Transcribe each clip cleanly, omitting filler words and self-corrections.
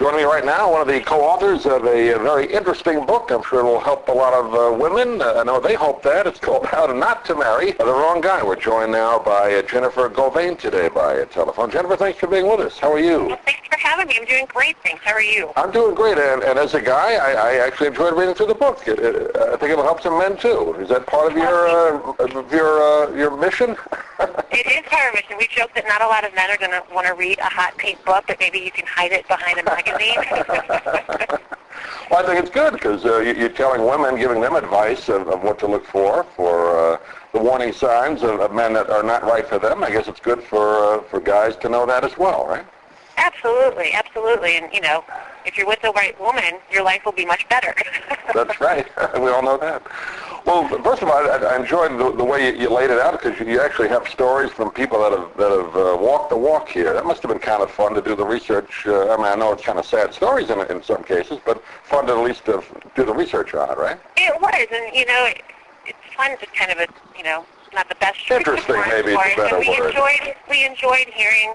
Joining me right now, one of the co-authors of a very interesting book. I'm sure it will help a lot of women. I know they hope that. It's called How Not to Marry the Wrong Guy. We're joined now by Jennifer Gauvain today by telephone. Jennifer, thanks for being with us. How are you? Well, thanks for having me. I'm doing great, thanks. How are you? I'm doing great, and as a guy, I actually enjoyed reading through the book. I think it'll help some men too. Is that part of your mission? It is part of our mission. We joke that not a lot of men are going to want to read a hot pink book, but maybe you can hide it behind a magazine. Well, I think it's good because you're telling women, giving them advice of what to look for the warning signs of men that are not right for them. I guess it's good for guys to know that as well, right? Absolutely, absolutely. And, you know, if you're with the right woman, your life will be much better. That's right. We all know that. Well, first of all, I enjoyed the way you laid it out because you actually have stories from people that have walked the walk here. That must have been kind of fun to do the research. I mean, I know it's kind of sad stories in some cases, but fun to at least do the research on it, right? It was, and, you know, it's fun to kind of a, you know, not the best interesting, maybe it's a better word. We enjoyed hearing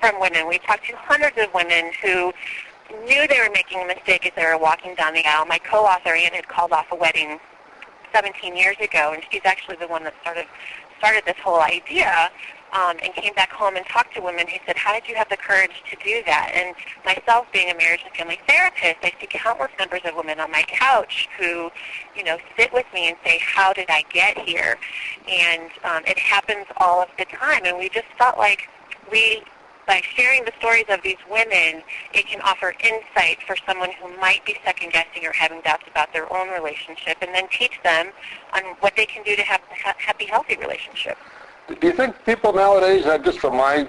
from women. We talked to hundreds of women who knew they were making a mistake as they were walking down the aisle. My co-author, Ann, had called off a wedding 17 years ago, and she's actually the one that started this whole idea, and came back home and talked to women who said, how did you have the courage to do that? And myself, being a marriage and family therapist, I see countless numbers of women on my couch who, you know, sit with me and say, how did I get here? And it happens all of the time, and we just felt like by sharing the stories of these women, it can offer insight for someone who might be second-guessing or having doubts about their own relationship, and then teach them on what they can do to have a happy, healthy relationship. Do you think people nowadays, just from my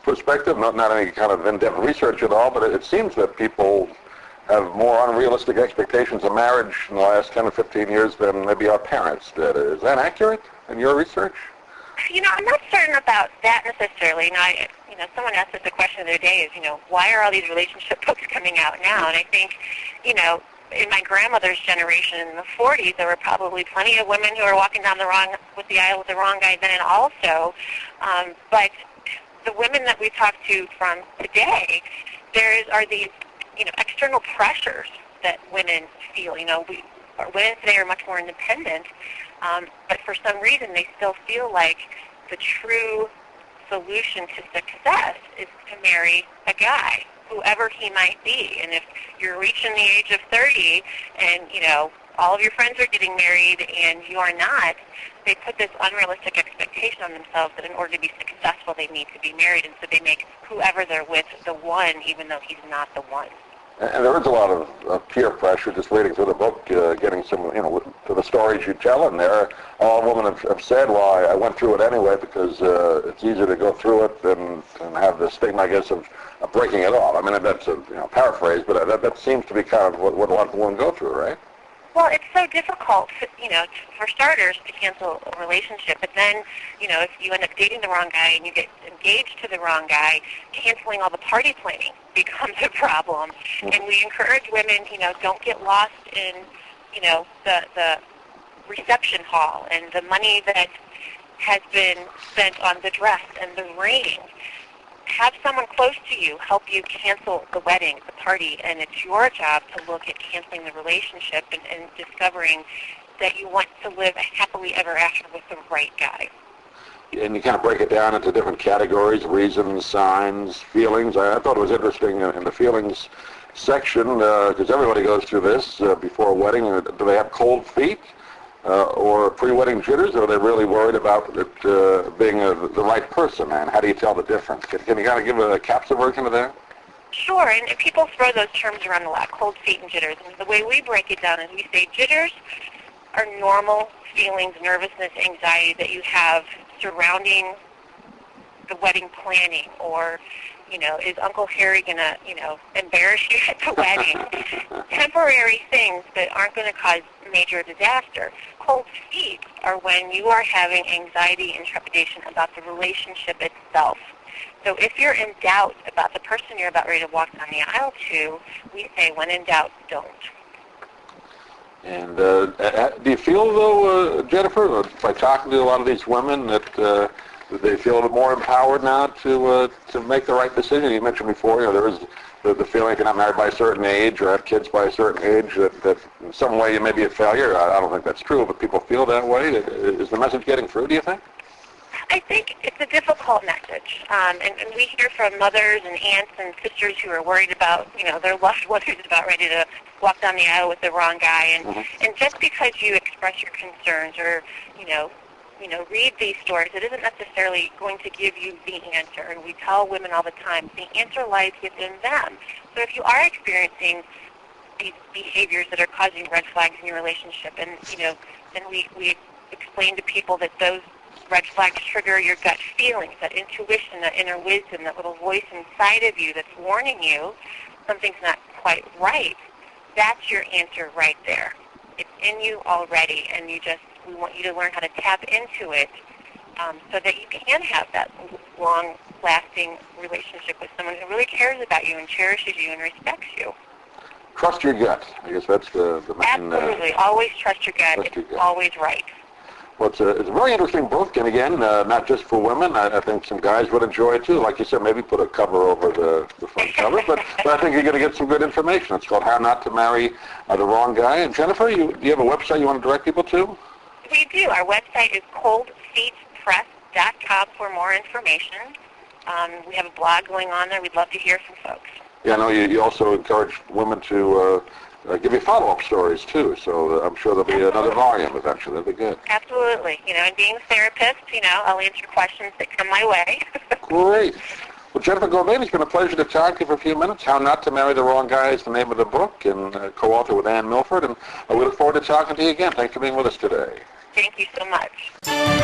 perspective, not any kind of in-depth research at all, but it seems that people have more unrealistic expectations of marriage in the last 10 or 15 years than maybe our parents did. Is that accurate in your research? You know, I'm not certain about that necessarily. Someone asked us a question the other day is, why are all these relationship books coming out now? And I think, in my grandmother's generation in the 40s, there were probably plenty of women who were walking down the aisle with the wrong guy then also. But the women that we talk to from today, are these, external pressures that women feel. Women today are much more independent, but for some reason they still feel like the true solution to success is to marry a guy, whoever he might be. And if you're reaching the age of 30 and, all of your friends are getting married and you are not, they put this unrealistic expectation on themselves that in order to be successful they need to be married, and so they make whoever they're with the one, even though he's not the one. And there is a lot of peer pressure, just reading through the book, getting some, to the stories you tell in there. All women have said, well, I went through it anyway because it's easier to go through it than have the stigma, I guess, of breaking it off. I mean, that's a paraphrase, but that seems to be kind of what a lot of women go through, right? Well, it's so difficult, for starters, to cancel a relationship. But then, if you end up dating the wrong guy and you get engaged to the wrong guy, canceling all the party planning becomes a problem. Mm-hmm. And we encourage women, don't get lost in, the reception hall and the money that has been spent on the dress and the ring. Have someone close to you help you cancel the wedding, the party, and it's your job to look at canceling the relationship and discovering that you want to live happily ever after with the right guy. And you kind of break it down into different categories, reasons, signs, feelings. I thought it was interesting in the feelings section, because everybody goes through this before a wedding. Do they have cold feet? Or pre-wedding jitters, or are they really worried about it being the right person? And how do you tell the difference? Can you kind of give a capsule version of that? Sure, and people throw those terms around a lot, cold feet and jitters. And the way we break it down is we say jitters are normal feelings, nervousness, anxiety that you have surrounding the wedding planning, or is Uncle Harry going to, embarrass you at the wedding? Temporary things that aren't going to cause major disaster. Cold feet are when you are having anxiety and trepidation about the relationship itself. So if you're in doubt about the person you're about ready to walk down the aisle to, we say, when in doubt, don't. And do you feel, though, Jennifer, by talking to a lot of these women, that they feel more empowered now to make the right decision? You mentioned before, there is the feeling feeling if you're not married by a certain age or have kids by a certain age that in some way you may be a failure. I don't think that's true, but people feel that way. Is the message getting through, do you think? I think it's a difficult message, and we hear from mothers and aunts and sisters who are worried about, their loved one who's about ready to walk down the aisle with the wrong guy, and just because you express your concerns or, read these stories, it isn't necessarily going to give you the answer, and we tell women all the time, the answer lies within them. So if you are experiencing these behaviors that are causing red flags in your relationship, and, then we explain to people that those red flags trigger your gut feelings, that intuition, that inner wisdom, that little voice inside of you that's warning you something's not quite right. That's your answer right there. It's in you already, and we want you to learn how to tap into it so that you can have that long-lasting relationship with someone who really cares about you and cherishes you and respects you. Trust your gut. I guess that's the main... Absolutely. Always trust your gut. It's always right. Well, it's a very interesting book, and again, not just for women. I think some guys would enjoy it too. Like you said, maybe put a cover over the front cover, but I think you're going to get some good information. It's called How Not to Marry the Wrong Guy. And Jennifer, do you have a website you want to direct people to? We do. Our website is coldfeetpress.com for more information. We have a blog going on there. We'd love to hear from folks. Yeah, I know you also encourage women to give you follow-up stories, too. So I'm sure there'll be another volume eventually. That'll be good. Absolutely. And being a therapist, I'll answer questions that come my way. Great. Well, Jennifer Gauvain, it's been a pleasure to talk to you for a few minutes. How Not to Marry the Wrong Guy is the name of the book, and co-author with Ann Milford. And we look forward to talking to you again. Thanks for being with us today. Thank you so much.